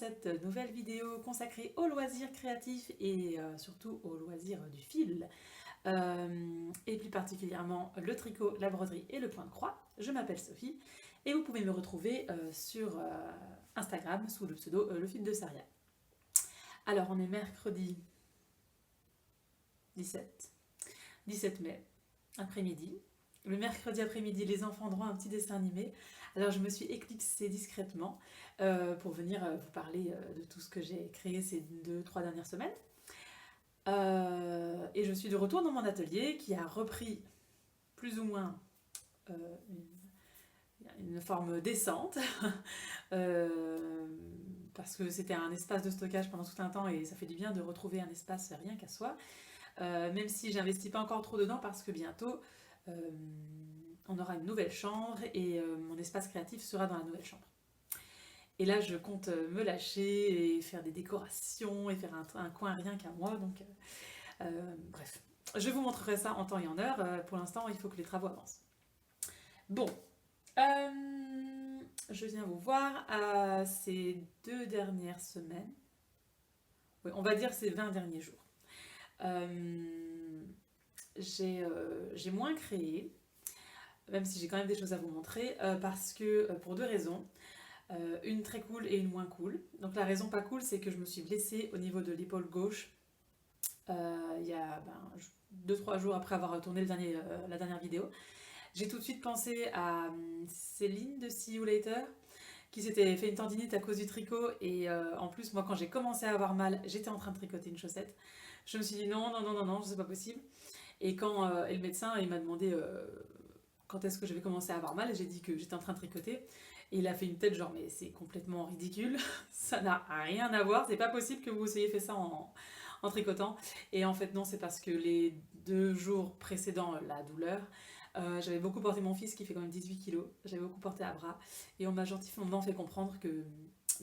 cette nouvelle vidéo consacrée aux loisirs créatifs et surtout aux loisirs du fil, et plus particulièrement le tricot, la broderie et le point de croix. Je m'appelle Sophie et vous pouvez me retrouver sur Instagram sous le pseudo Le Fil de Saria. Alors on est mercredi 17 mai, après-midi. Le mercredi après-midi, les enfants auront un petit dessin animé. Alors je me suis éclipsée discrètement pour venir vous parler de tout ce que j'ai créé ces 2-3 dernières semaines. Et je suis de retour dans mon atelier qui a repris plus ou moins une forme décente parce que c'était un espace de stockage pendant tout un temps et ça fait du bien de retrouver un espace rien qu'à soi, même si j'investis pas encore trop dedans parce que bientôt on aura une nouvelle chambre et mon espace créatif sera dans la nouvelle chambre. Et là, je compte me lâcher et faire des décorations et faire un coin rien qu'à moi. Donc, bref, je vous montrerai ça en temps et en heure. Pour l'instant, il faut que les travaux avancent. Bon, je viens vous voir ces 2 dernières semaines. Oui, on va dire ces 20 derniers jours. J'ai moins créé, même si j'ai quand même des choses à vous montrer, parce que pour 2 raisons. Une très cool et une moins cool. Donc la raison pas cool, c'est que je me suis blessée au niveau de l'épaule gauche il y a 2-3 jours après avoir tourné la dernière vidéo. J'ai tout de suite pensé à Céline de See You Later, qui s'était fait une tendinite à cause du tricot, et en plus moi quand j'ai commencé à avoir mal, j'étais en train de tricoter une chaussette. Je me suis dit non, c'est pas possible. Et quand et le médecin il m'a demandé quand est-ce que je vais commencer à avoir mal, et j'ai dit que j'étais en train de tricoter. Et il a fait une tête genre mais c'est complètement ridicule, ça n'a rien à voir, c'est pas possible que vous ayez fait ça en tricotant. Et en fait non, c'est parce que les 2 jours précédents la douleur, j'avais beaucoup porté mon fils qui fait quand même 18 kilos, j'avais beaucoup porté à bras et on m'a gentiment fait comprendre que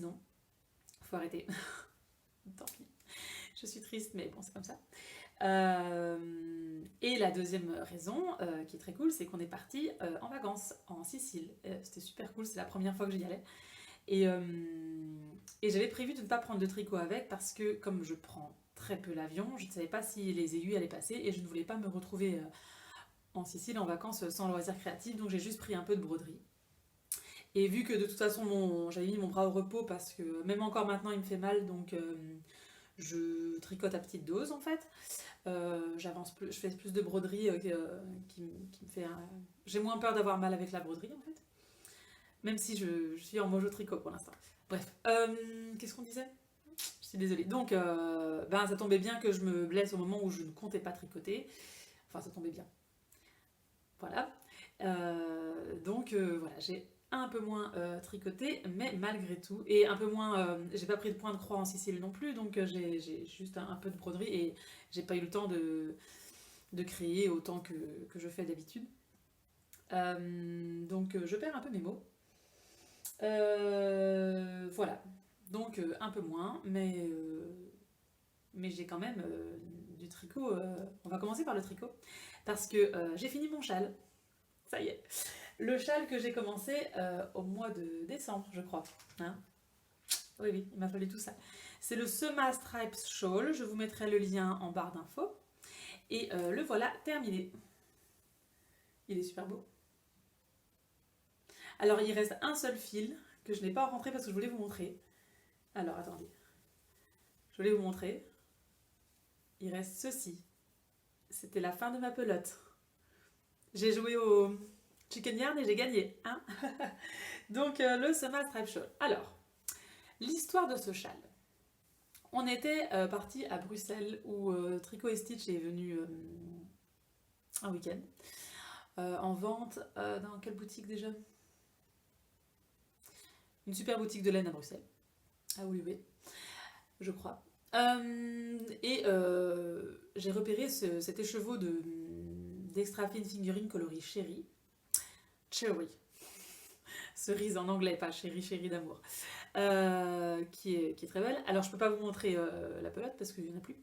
non, faut arrêter. Tant pis, je suis triste mais bon c'est comme ça. Et la deuxième raison, qui est très cool, c'est qu'on est parti en vacances en Sicile. C'était super cool, c'est la première fois que j'y allais. Et j'avais prévu de ne pas prendre de tricot avec parce que comme je prends très peu l'avion, je ne savais pas si les aiguilles allaient passer et je ne voulais pas me retrouver en Sicile en vacances sans loisirs créatifs, donc j'ai juste pris un peu de broderie. Et vu que de toute façon j'avais mis mon bras au repos parce que même encore maintenant il me fait mal, donc je tricote à petite dose en fait. J'avance plus, je fais plus de broderie qui me fait j'ai moins peur d'avoir mal avec la broderie en fait, même si je suis en mojo tricot pour l'instant. Bref, qu'est-ce qu'on disait? Je suis désolée. Donc ça tombait bien que je me blesse au moment où je ne comptais pas tricoter, enfin ça tombait bien, voilà. Donc voilà, j'ai un peu moins tricoté, mais malgré tout, et un peu moins, j'ai pas pris de point de croix en Sicile non plus, donc j'ai juste un peu de broderie et j'ai pas eu le temps de créer autant que je fais d'habitude. Donc je perds un peu mes mots. Voilà, donc un peu moins, mais j'ai quand même du tricot. On va commencer par le tricot, parce que j'ai fini mon châle, ça y est. Le châle que j'ai commencé au mois de décembre, je crois. Hein, oui, il m'a fallu tout ça. C'est le Sema Stripes Shawl, je vous mettrai le lien en barre d'infos. Et le voilà terminé. Il est super beau. Alors il reste un seul fil que je n'ai pas rentré parce que je voulais vous montrer. Alors attendez. Je voulais vous montrer. Il reste ceci. C'était la fin de ma pelote. J'ai joué au Chicken Yarn et j'ai gagné. Hein. Donc le Sema Stripes Shawl. Alors, l'histoire de ce châle. On était parti à Bruxelles où Tricot et Stitch est venu un week-end en vente dans quelle boutique déjà? Une super boutique de laine à Bruxelles. Ah oui, je crois. Et j'ai repéré cet écheveau d'extra fine fingering coloris Cherry. Cerise en anglais, pas chéri d'amour. Qui est très belle. Alors je peux pas vous montrer la pelote parce qu'il n'y en a plus.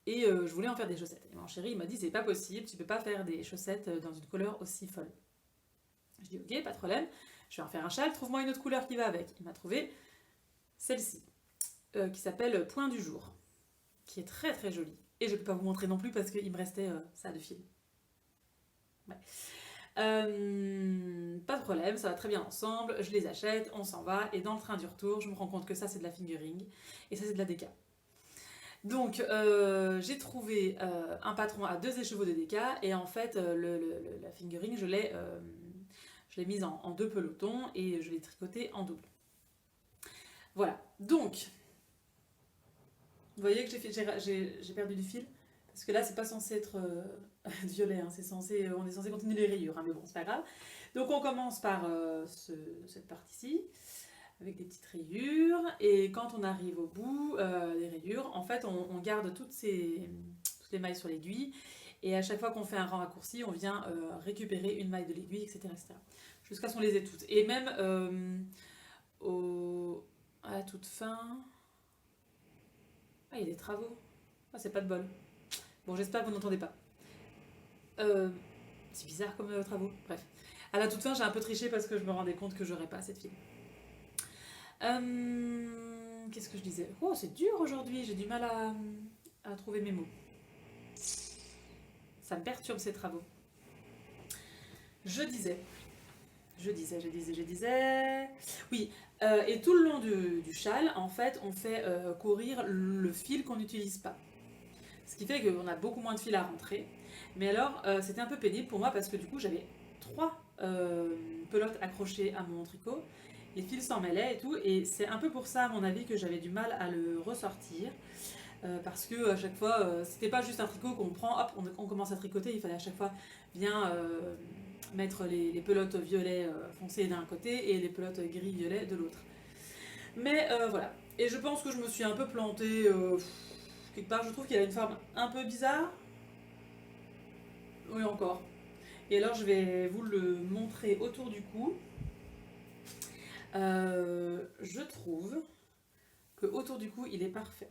Et je voulais en faire des chaussettes. Et mon chéri il m'a dit c'est pas possible, tu peux pas faire des chaussettes dans une couleur aussi folle. Je dis ok, pas de problème. Je vais en faire un châle, trouve-moi une autre couleur qui va avec. Il m'a trouvé celle-ci, qui s'appelle Point du jour, qui est très très jolie. Et je ne peux pas vous montrer non plus parce qu'il me restait ça de fil. Ouais. Pas de problème, ça va très bien ensemble, je les achète, on s'en va, et dans le train du retour, je me rends compte que ça c'est de la fingering, et ça c'est de la déca. Donc j'ai trouvé un patron à 2 écheveaux de déca, et en fait la fingering je l'ai mise en 2 pelotons, et je l'ai tricoté en double. Voilà, donc, vous voyez que j'ai perdu du fil, parce que là c'est pas censé être violet, hein, on est censé continuer les rayures, hein, mais bon, c'est pas grave. Donc on commence par cette partie-ci, avec des petites rayures, et quand on arrive au bout des rayures, en fait on garde toutes les mailles sur l'aiguille, et à chaque fois qu'on fait un rang raccourci, on vient récupérer une maille de l'aiguille, etc., etc. Jusqu'à ce qu'on les ait toutes. Et même à la toute fin... Ah, il y a des travaux. Ah, c'est pas de bol. Bon, j'espère que vous n'entendez pas. C'est bizarre comme travaux. Bref. À la toute fin, j'ai un peu triché parce que je me rendais compte que j'aurais pas assez de fil. Qu'est-ce que je disais? Oh, c'est dur aujourd'hui. J'ai du mal à trouver mes mots. Ça me perturbe ces travaux. Je disais. Oui, et tout le long du châle, en fait, on fait courir le fil qu'on n'utilise pas. Ce qui fait qu'on a beaucoup moins de fil à rentrer. Mais alors, c'était un peu pénible pour moi parce que du coup, j'avais 3 pelotes accrochées à mon tricot. Les fils s'en mêlaient et tout. Et c'est un peu pour ça, à mon avis, que j'avais du mal à le ressortir. Parce que à chaque fois, c'était pas juste un tricot qu'on prend, hop, on commence à tricoter. Il fallait à chaque fois bien mettre les pelotes violet foncé d'un côté et les pelotes gris-violet de l'autre. Mais voilà. Et je pense que je me suis un peu plantée quelque part. Je trouve qu'il a une forme un peu bizarre. Oui, encore. Et alors, je vais vous le montrer autour du cou. Je trouve que autour du cou, il est parfait.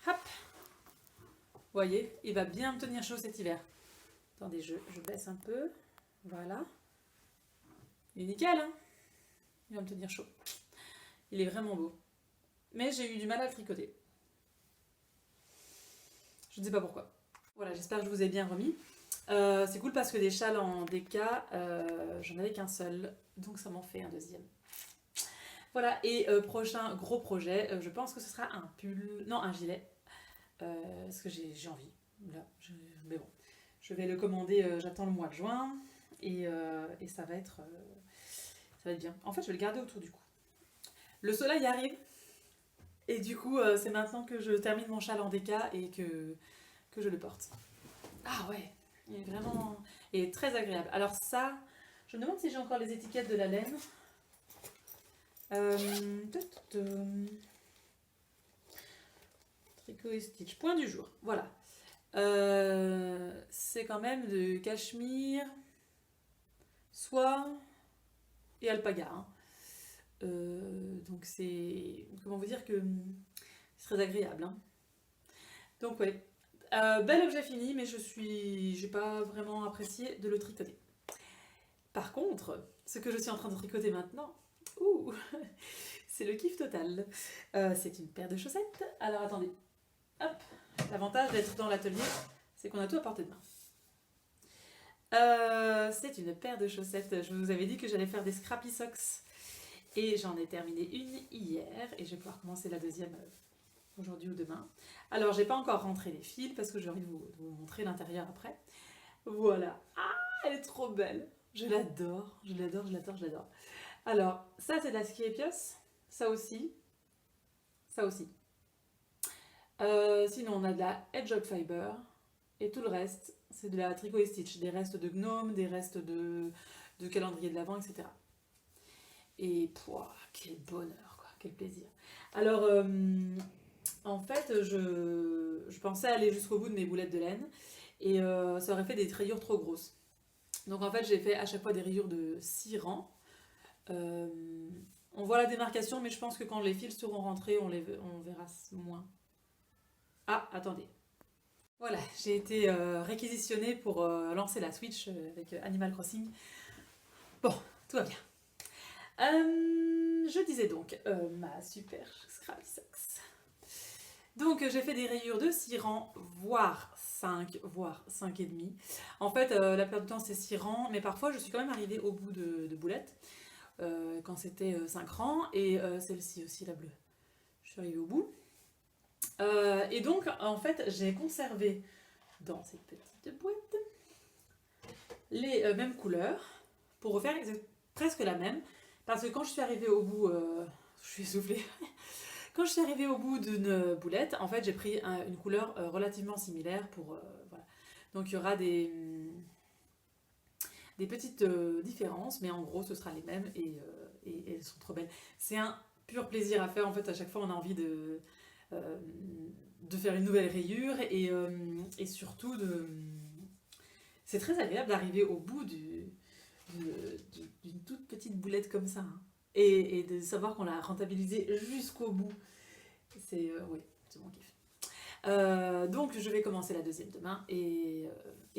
Hop! Vous voyez, il va bien me tenir chaud cet hiver. Attendez, je baisse un peu. Voilà. Il est nickel, hein? Il va me tenir chaud. Il est vraiment beau. Mais j'ai eu du mal à le tricoter. Je ne sais pas pourquoi. Voilà, j'espère que je vous ai bien remis. C'est cool parce que des châles en déca, j'en avais qu'un seul. Donc ça m'en fait un deuxième. Voilà, et prochain gros projet, je pense que ce sera un pull... Non, un gilet. Parce que j'ai envie. Là, mais bon. Je vais le commander, j'attends le mois de juin. Et ça va être bien. En fait, je vais le garder autour du cou. Le soleil arrive. Et du coup, c'est maintenant que je termine mon châle en déca et que je le porte. Ah ouais, il est vraiment... Il est très agréable. Alors ça, je me demande si j'ai encore les étiquettes de la laine. Tricot et stitch. Point du jour. Voilà. C'est quand même de cachemire, soie et alpaga. Hein. Donc c'est... Comment vous dire que c'est très agréable. Hein. Donc ouais. Bel objet fini, mais j'ai pas vraiment apprécié de le tricoter. Par contre, ce que je suis en train de tricoter maintenant, c'est le kiff total. C'est une paire de chaussettes. Alors attendez, hop, l'avantage d'être dans l'atelier, c'est qu'on a tout à portée de main. C'est une paire de chaussettes. Je vous avais dit que j'allais faire des scrappy socks et j'en ai terminé une hier et je vais pouvoir commencer la deuxième aujourd'hui ou demain. Alors, j'ai pas encore rentré les fils parce que j'ai envie de vous montrer l'intérieur après. Voilà. Ah, elle est trop belle. Je l'adore. Alors, ça, c'est de la Skiepios. Ça aussi. Sinon, on a de la Hedgehog Fiber. Et tout le reste, c'est de la Tricot et Stitch. Des restes de gnome, des restes de calendrier de l'Avent, etc. Et, quel bonheur, quoi. Quel plaisir. Alors... en fait, je pensais aller jusqu'au bout de mes boulettes de laine et ça aurait fait des rayures trop grosses. Donc en fait, j'ai fait à chaque fois des rayures de 6 rangs. On voit la démarcation, mais je pense que quand les fils seront rentrés, on verra moins. Ah, attendez. Voilà, j'ai été réquisitionnée pour lancer la Switch avec Animal Crossing. tout va bien. Je disais donc, ma super Scrappy Socks. Donc j'ai fait des rayures de 6 rangs, voire 5, voire 5 et demi. En fait, la plupart du temps c'est 6 rangs, mais parfois je suis quand même arrivée au bout de boulettes, quand c'était 5 rangs, et celle-ci aussi, la bleue. Je suis arrivée au bout. Et donc, en fait, j'ai conservé dans cette petite boîte les mêmes couleurs pour refaire presque la même. Parce que quand je suis arrivée au bout, je suis essoufflée. Quand je suis arrivée au bout d'une boulette, en fait, j'ai pris une couleur relativement similaire pour voilà. Donc il y aura des petites différences, mais en gros, ce sera les mêmes et elles sont trop belles. C'est un pur plaisir à faire. En fait, à chaque fois, on a envie de faire une nouvelle rayure et surtout c'est très agréable d'arriver au bout d'une toute petite boulette comme ça, hein. Et de savoir qu'on l'a rentabilisée jusqu'au bout. Oui, c'est mon kiff. Donc je vais commencer la deuxième demain et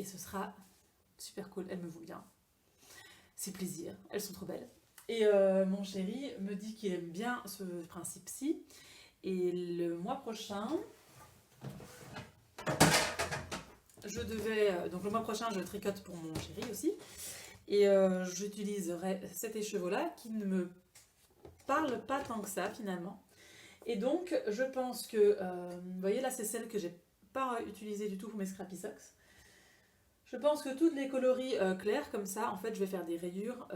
ce sera super cool. Elle me vaut bien. C'est plaisir. Elles sont trop belles. Et mon chéri me dit qu'il aime bien ce principe-ci. Et le mois prochain, donc le mois prochain, je tricote pour mon chéri aussi. Et j'utiliserai cet écheveau-là qui ne me parle pas tant que ça finalement. Et donc, je pense que, vous voyez là, c'est celle que j'ai pas utilisée du tout pour mes Scrappy Socks. Je pense que toutes les coloris clairs comme ça, en fait, je vais faire des rayures,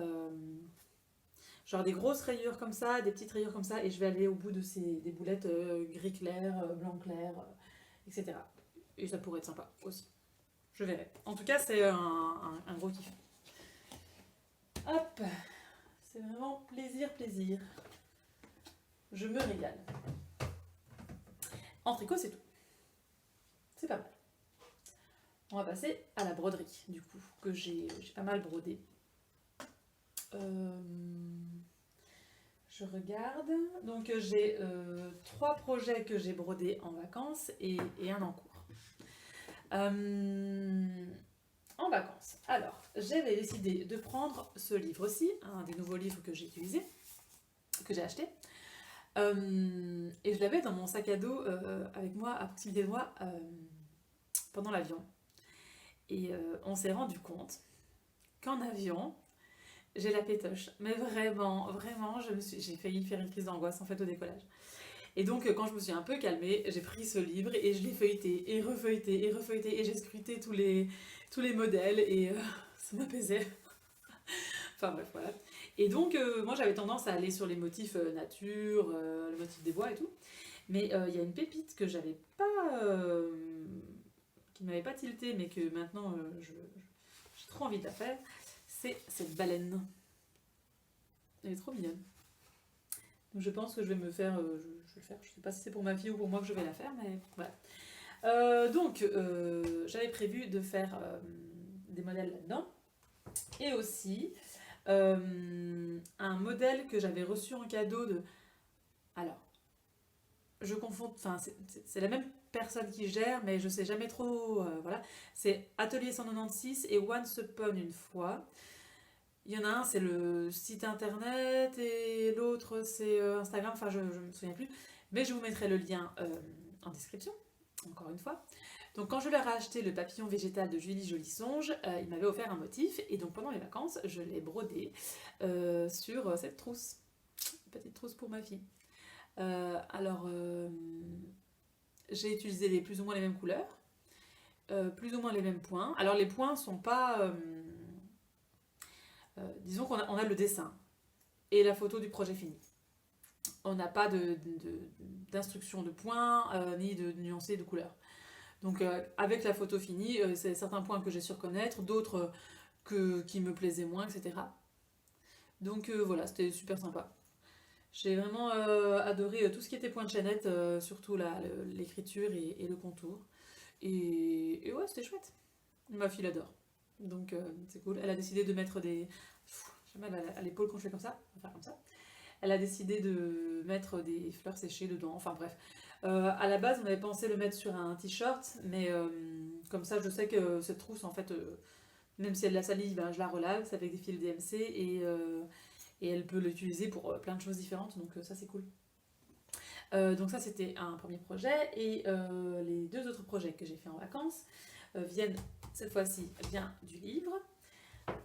genre des grosses rayures comme ça, des petites rayures comme ça, et je vais aller au bout de des boulettes gris clair, blanc clair, etc. Et ça pourrait être sympa aussi. Je verrai. En tout cas, c'est un gros kiff. Hop, c'est vraiment plaisir, plaisir. Je me régale. En tricot, c'est tout. C'est pas mal. On va passer à la broderie, du coup, que j'ai pas mal brodé. Je regarde. Donc, j'ai 3 projets que j'ai brodés en vacances et un en cours. En vacances. Alors, j'avais décidé de prendre ce livre-ci, un des nouveaux livres que j'ai utilisé, que j'ai acheté. Et je l'avais dans mon sac à dos avec moi, à proximité de moi, pendant l'avion. Et on s'est rendu compte qu'en avion, j'ai la pétoche. Mais vraiment, vraiment, j'ai failli faire une crise d'angoisse en fait au décollage. Et donc, quand je me suis un peu calmée, j'ai pris ce livre et je l'ai feuilleté et refeuilleté et refeuilleté et j'ai scruté tous les modèles et ça m'apaisait. Enfin bref, voilà. Et donc, moi j'avais tendance à aller sur les motifs nature, le motif des bois et tout. Mais il y a une pépite que j'avais pas. Qui m'avait pas tilté, mais que maintenant j'ai trop envie de la faire. C'est cette baleine. Elle est trop mignonne. Donc je pense que je vais me faire. Je vais le faire. Je sais pas si c'est pour ma fille ou pour moi que je vais la faire, mais voilà. Donc j'avais prévu de faire des modèles là-dedans. Et aussi. Un modèle que j'avais reçu en cadeau de... Alors, je confonds... Enfin, c'est la même personne qui gère, mais je sais jamais trop... voilà. C'est Atelier 196 et Once Upon une fois. Il y en a un, c'est le site internet, et l'autre, c'est Instagram. Enfin, je me souviens plus. Mais je vous mettrai le lien en description, encore une fois. Donc quand je leur ai acheté le papillon végétal de Julie Jolisonge, il m'avait offert un motif et donc pendant les vacances, je l'ai brodé sur cette trousse. Une petite trousse pour ma fille. Alors, j'ai utilisé plus ou moins les mêmes couleurs, plus ou moins les mêmes points. Alors les points sont pas... disons qu'on a le dessin et la photo du projet fini. On n'a pas d'instruction de points, ni de nuancés de couleurs. Donc avec la photo finie, c'est certains points que j'ai su reconnaître, d'autres qui me plaisaient moins, etc. Donc voilà, c'était super sympa. J'ai vraiment adoré tout ce qui était point de chaînette, surtout l'écriture et le contour. Et ouais, c'était chouette. Ma fille l'adore. Donc c'est cool. Elle a décidé de mettre des... J'ai mal à l'épaule quand je fais comme ça. On va faire comme ça. Elle a décidé de mettre des fleurs séchées dedans. Enfin bref. À la base, on avait pensé le mettre sur un t-shirt, mais comme ça, je sais que cette trousse, en fait, Même si elle la salit, ben, je la relave, c'est avec des fils DMC et elle peut l'utiliser pour plein de choses différentes, donc ça c'est cool. Donc ça c'était un premier projet et les deux autres projets que j'ai fait en vacances viennent cette fois-ci bien du livre.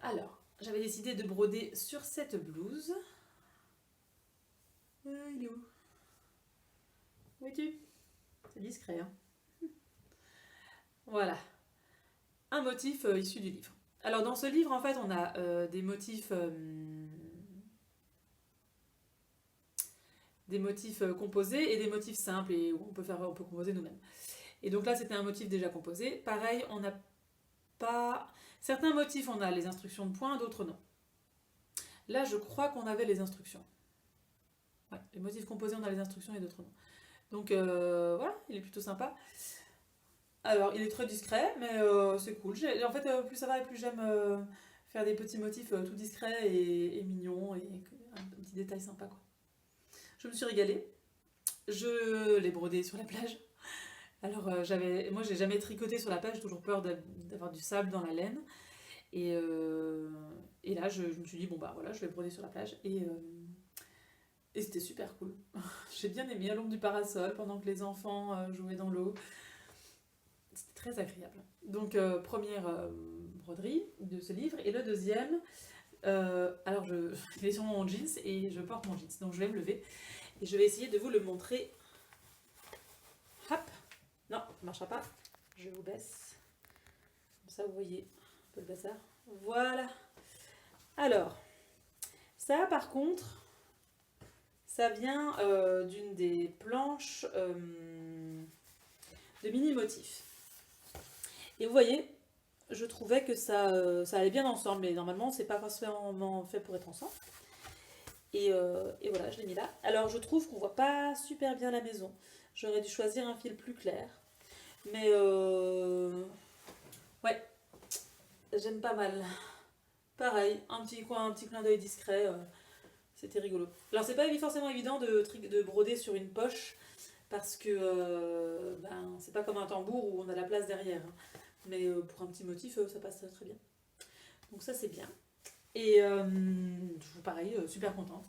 Alors, j'avais décidé de broder sur cette blouse. Il est où? Où es-tu? C'est discret, hein. Voilà, un motif issu du livre. Alors dans ce livre, en fait, on a des motifs composés et des motifs simples et où on peut composer nous-mêmes. Et donc là, c'était un motif déjà composé. Pareil, on n'a pas... Certains motifs, on a les instructions de points, d'autres non. Là, je crois qu'on avait les instructions. Ouais, les motifs composés, on a les instructions et d'autres non. Donc voilà, il est plutôt sympa. Alors, il est très discret, mais c'est cool. En fait, plus ça va et plus j'aime faire des petits motifs tout discrets et mignons et un petit détail sympa, quoi. Je me suis régalée. Je l'ai brodé sur la plage. Alors, moi, j'ai jamais tricoté sur la plage, j'ai toujours peur d'avoir du sable dans la laine. Et là, je me suis dit, bon, bah voilà, je vais broder sur la plage. Et c'était super cool. J'ai bien aimé à l'ombre du parasol pendant que les enfants jouaient dans l'eau. C'était très agréable. Donc, première broderie de ce livre. Et le deuxième, alors il est sur mon jeans et je porte mon jeans. Donc, je vais me lever et je vais essayer de vous le montrer. Hop! Non, ça ne marchera pas. Je vous baisse. Comme ça, vous voyez un peu le bazar. Voilà. Alors, ça, par contre, ça vient d'une des planches de mini-motifs. Et vous voyez, je trouvais que ça allait bien ensemble, mais normalement, c'est pas forcément fait pour être ensemble. Et voilà, je l'ai mis là. Alors, je trouve qu'on voit pas super bien la maison. J'aurais dû choisir un fil plus clair. Mais ouais, j'aime pas mal. Pareil, un petit clin d'œil discret. C'était rigolo. Alors, c'est pas forcément évident de broder sur une poche parce que c'est pas comme un tambour où on a la place derrière. Hein. Mais pour un petit motif, ça passe très, très bien. Donc ça, c'est bien. Et pareil, super contente.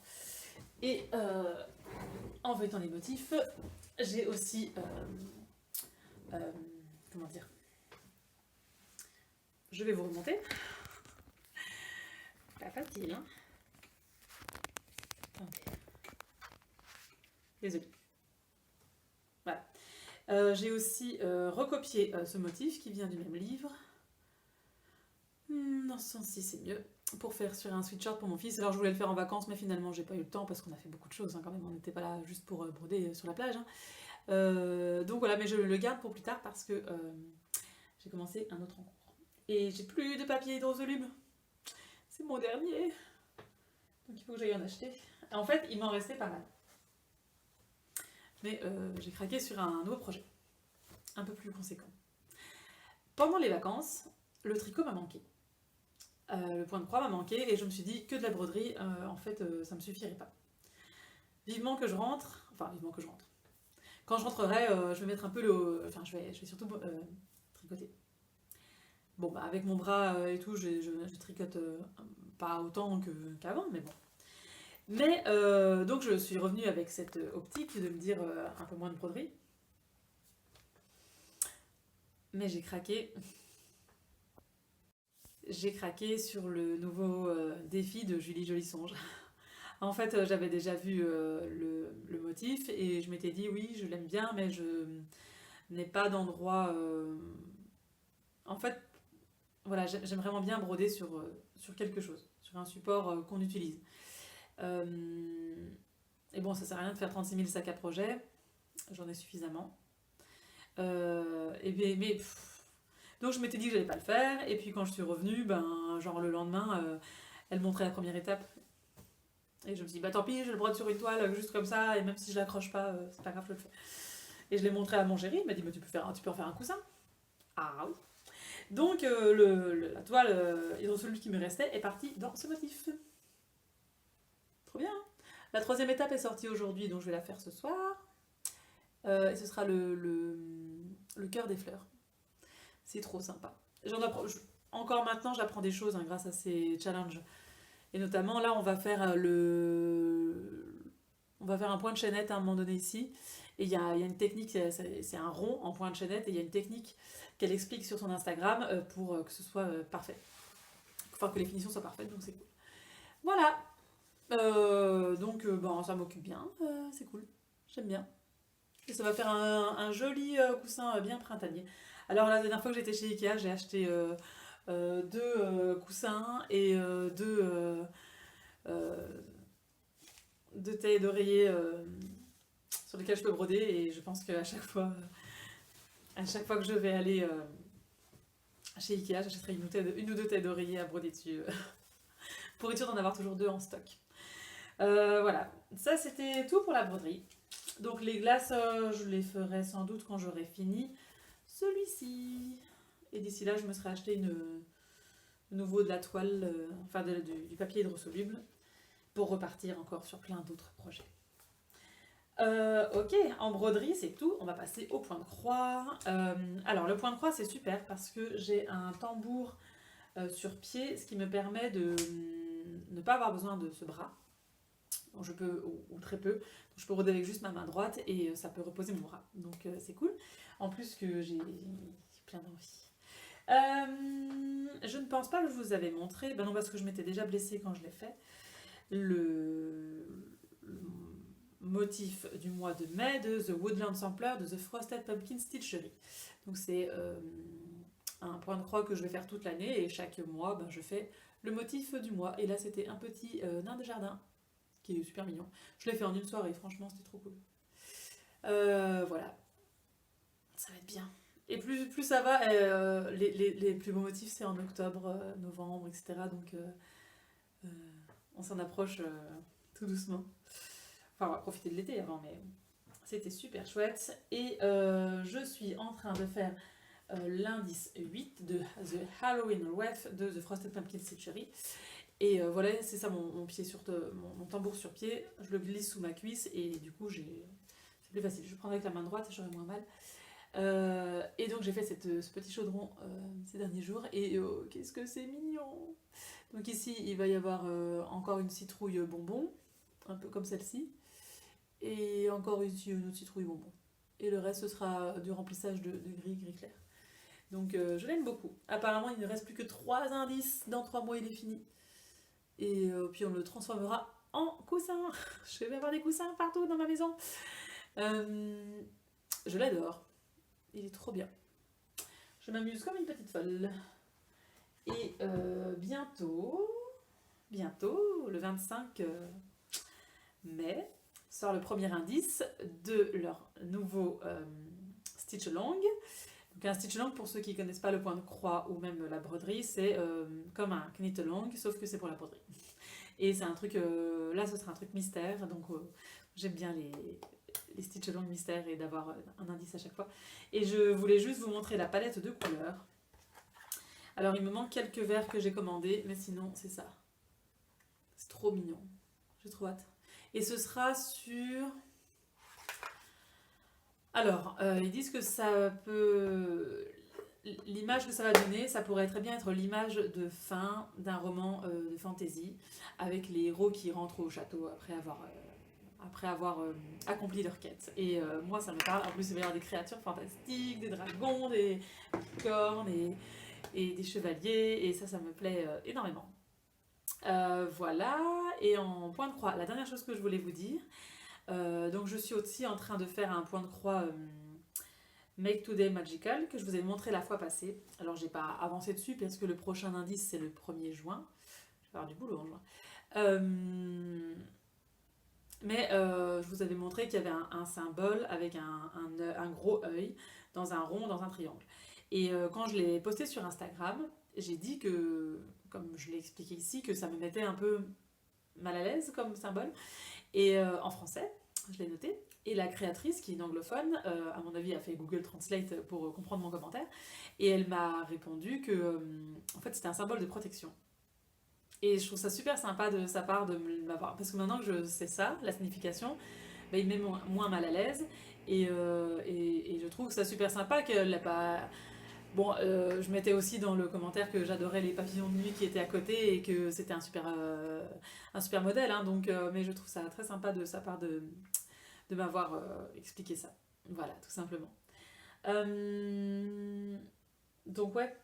Et en feuilletant les motifs, j'ai aussi... comment dire? Je vais vous remonter. Pas facile, hein? Attendez. Désolée. Voilà. J'ai aussi recopié ce motif qui vient du même livre. Dans ce sens-ci, c'est mieux. Pour faire sur un sweatshirt pour mon fils. Alors, je voulais le faire en vacances, mais finalement, j'ai pas eu le temps parce qu'on a fait beaucoup de choses hein, quand même. On n'était pas là juste pour broder sur la plage. Hein. Donc voilà, mais je le garde pour plus tard parce que j'ai commencé un autre en cours. Et j'ai plus de papier hydrosoluble. C'est mon dernier. Donc il faut que j'aille en acheter. En fait, il m'en restait pas mal. Mais j'ai craqué sur un nouveau projet. Un peu plus conséquent. Pendant les vacances, le tricot m'a manqué. Le point de croix m'a manqué et je me suis dit que de la broderie, en fait, ça me suffirait pas. Vivement que je rentre. Quand je rentrerai, je vais mettre un peu le... Enfin, je vais surtout tricoter. Bon, bah avec mon bras et tout, je tricote pas autant qu'avant, mais bon. Mais donc je suis revenue avec cette optique de me dire un peu moins de broderie. Mais j'ai craqué. J'ai craqué sur le nouveau défi de Julie Jolisonge. En fait, j'avais déjà vu le motif et je m'étais dit oui, je l'aime bien, mais je n'ai pas d'endroit. En fait, voilà, j'aime vraiment bien broder sur quelque chose, sur un support qu'on utilise. Et bon, ça sert à rien de faire 36 000 sacs à projet, j'en ai suffisamment. Donc je m'étais dit que j'allais pas le faire, et puis quand je suis revenue, genre le lendemain, elle montrait la première étape. Et je me suis dit, tant pis, je le brode sur une toile, juste comme ça, et même si je l'accroche pas, c'est pas grave, je le fais. Et je l'ai montré à mon chéri, il m'a dit, tu peux en faire un coussin. Ah oui. Donc la toile hydrosoluble qui me restait est partie dans ce motif. Trop bien, hein. La troisième étape est sortie aujourd'hui, donc je vais la faire ce soir. Et ce sera le cœur des fleurs. C'est trop sympa. encore maintenant, j'apprends des choses hein, grâce à ces challenges. Et notamment, là, on va faire un point de chaînette à un moment donné ici. Et il y a une technique, c'est un rond en point de chaînette, et il y a une technique qu'elle explique sur son Instagram pour que ce soit parfait. Enfin, que les finitions soient parfaites, donc c'est cool. Voilà. Donc, bon, ça m'occupe bien, c'est cool. J'aime bien. Et ça va faire un joli coussin bien printanier. Alors, la dernière fois que j'étais chez Ikea, j'ai acheté deux coussins et euh, deux tailles d'oreiller sur lesquels je peux broder. Et je pense qu'à chaque fois que je vais aller chez Ikea, j'achèterai une ou deux tailles d'oreiller à broder dessus pour être sûr d'en avoir toujours deux en stock. Voilà, ça c'était tout pour la broderie. Donc les glaces, je les ferai sans doute quand j'aurai fini celui-ci. Et d'ici là, je me serai acheté nouveau de la toile, enfin du papier hydrosoluble, pour repartir encore sur plein d'autres projets. Ok, en broderie c'est tout, on va passer au point de croix. Alors le point de croix c'est super parce que j'ai un tambour sur pied, ce qui me permet de ne pas avoir besoin de ce bras. Donc je peux, ou très peu, donc je peux broder avec juste ma main droite et ça peut reposer mon bras. Donc c'est cool. En plus que j'ai plein d'envie. Je ne pense pas que je vous avais montré, ben non parce que je m'étais déjà blessée quand je l'ai fait, le motif du mois de mai de The Woodland Sampler de The Frosted Pumpkin Stitchery. Donc c'est un point de croix que je vais faire toute l'année et chaque mois ben, je fais le motif du mois. Et là c'était un petit nain de jardin qui est super mignon. Je l'ai fait en une soirée, franchement c'était trop cool. Voilà, ça va être bien. Et plus ça va, les plus beaux motifs c'est en octobre, novembre, etc. Donc on s'en approche tout doucement. Enfin, on va profiter de l'été avant, mais c'était super chouette. Et je suis en train de faire l'indice 8 de The Halloween Wreath de The Frosted Pumpkin Stitchery. Et voilà, c'est ça mon pied mon tambour sur pied. Je le glisse sous ma cuisse et du coup, c'est plus facile. Je prends avec la main droite et j'aurai moins mal. Et donc j'ai fait ce petit chaudron ces derniers jours et qu'est-ce que c'est mignon! Donc ici il va y avoir encore une citrouille bonbon, un peu comme celle-ci, et encore ici une autre citrouille bonbon. Et le reste ce sera du remplissage de gris clair. Donc je l'aime beaucoup. Apparemment il ne reste plus que 3 indices, dans 3 mois il est fini. Et puis on le transformera en coussin. Je vais avoir des coussins partout dans ma maison. Je l'adore. Il est trop bien. Je m'amuse comme une petite folle. Et bientôt, le 25 mai, sort le premier indice de leur nouveau Stitch Along. Donc un Stitch Along, pour ceux qui ne connaissent pas le point de croix ou même la broderie, c'est comme un Knit Along, sauf que c'est pour la broderie. Et c'est un truc, là ce sera un truc mystère, donc j'aime bien les Stitch Along mystères et d'avoir un indice à chaque fois. Et je voulais juste vous montrer la palette de couleurs. Alors il me manque quelques verres que j'ai commandés, mais sinon c'est ça. C'est trop mignon. J'ai trop hâte. Et ce sera sur... Alors, ils disent que ça peut... L'image que ça va donner, ça pourrait très bien être l'image de fin d'un roman de fantasy, avec les héros qui rentrent au château après avoir accompli leur quête. Et moi, ça me parle. En plus, il va y avoir des créatures fantastiques, des dragons, des cornes et des chevaliers. Et ça me plaît énormément. Voilà. Et en point de croix, la dernière chose que je voulais vous dire. Donc, je suis aussi en train de faire un point de croix Make Today Magical, que je vous ai montré la fois passée. Alors, j'ai pas avancé dessus parce que le prochain indice, c'est le 1er juin. Je vais avoir du boulot en juin. Mais je vous avais montré qu'il y avait un symbole avec un gros œil dans un rond, dans un triangle. Et quand je l'ai posté sur Instagram, j'ai dit que, comme je l'ai expliqué ici, que ça me mettait un peu mal à l'aise comme symbole. Et en français, je l'ai noté. Et la créatrice, qui est une anglophone, à mon avis, a fait Google Translate pour comprendre mon commentaire. Et elle m'a répondu que, en fait, c'était un symbole de protection. Et je trouve ça super sympa de sa part de m'avoir... Parce que maintenant que je sais ça, la signification, bah, il me met moins mal à l'aise. Et je trouve que c'est super sympa qu'elle n'a pas Bon, je mettais aussi dans le commentaire que j'adorais les papillons de nuit qui étaient à côté et que c'était un super modèle, hein, donc, mais je trouve ça très sympa de sa part de m'avoir expliqué ça. Voilà, tout simplement. Donc ouais,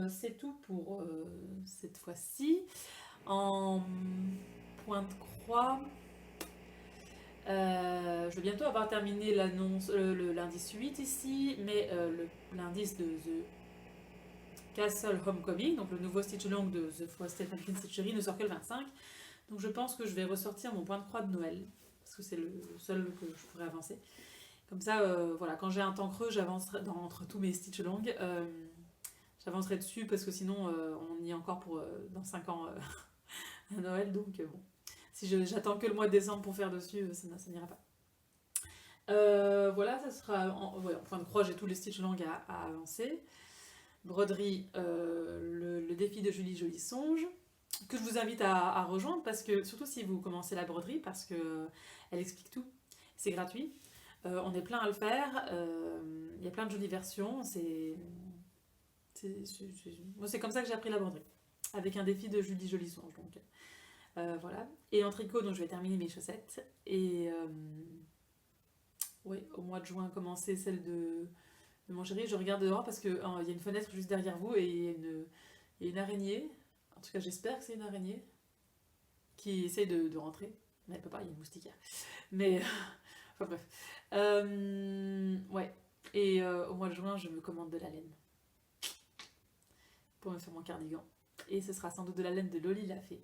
c'est tout pour cette fois-ci. En point de croix, je vais bientôt avoir terminé l'annonce, l'indice 8 ici, mais l'indice de The Castle Homecoming, donc le nouveau stitch along de The Frosted Pumpkin Stitchery, ne sort que le 25. Donc je pense que je vais ressortir mon point de croix de Noël, parce que c'est le seul que je pourrais avancer. Comme ça, voilà, quand j'ai un temps creux, j'avancerai entre tous mes stitch along. J'avancerai dessus parce que sinon on y est encore pour dans 5 ans à Noël, donc bon. Si j'attends que le mois de décembre pour faire dessus, ça n'ira pas. Voilà, ça sera en point de croix, j'ai tous les stitch along à avancer. Broderie, le défi de Julie Jolie Songe, que je vous invite à rejoindre, parce que surtout si vous commencez la broderie, parce que elle explique tout, c'est gratuit. On est plein à le faire, il y a plein de jolies versions, moi c'est comme ça que j'ai appris la broderie, avec un défi de Julie Jolie Songe, donc voilà. Et en tricot, donc je vais terminer mes chaussettes, et oui, au mois de juin, commencer celle de mon chéri. Je regarde dehors parce qu'il y a une fenêtre juste derrière vous et il y a une araignée, en tout cas j'espère que c'est une araignée, qui essaye de rentrer, mais elle peut pas, il y a une moustiquaire, mais enfin bref. Ouais, et au mois de juin, je me commande de la laine pour me faire mon cardigan. Et ce sera sans doute de la laine de Loli la Fée,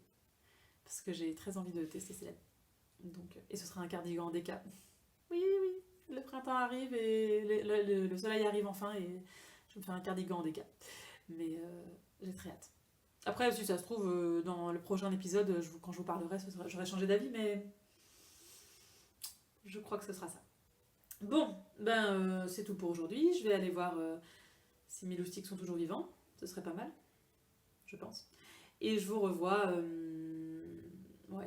parce que j'ai très envie de tester ces laines. Donc, et ce sera un cardigan en déca. Oui, oui, le printemps arrive et le soleil arrive enfin et je vais me faire un cardigan en déca. Mais j'ai très hâte. Après, si ça se trouve, dans le prochain épisode, quand je vous parlerai, j'aurai changé d'avis, mais je crois que ce sera ça. Bon, ben c'est tout pour aujourd'hui. Je vais aller voir si mes loustiques sont toujours vivants. Ce serait pas mal, je pense. Et je vous revois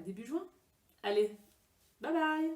début juin. Allez, bye bye!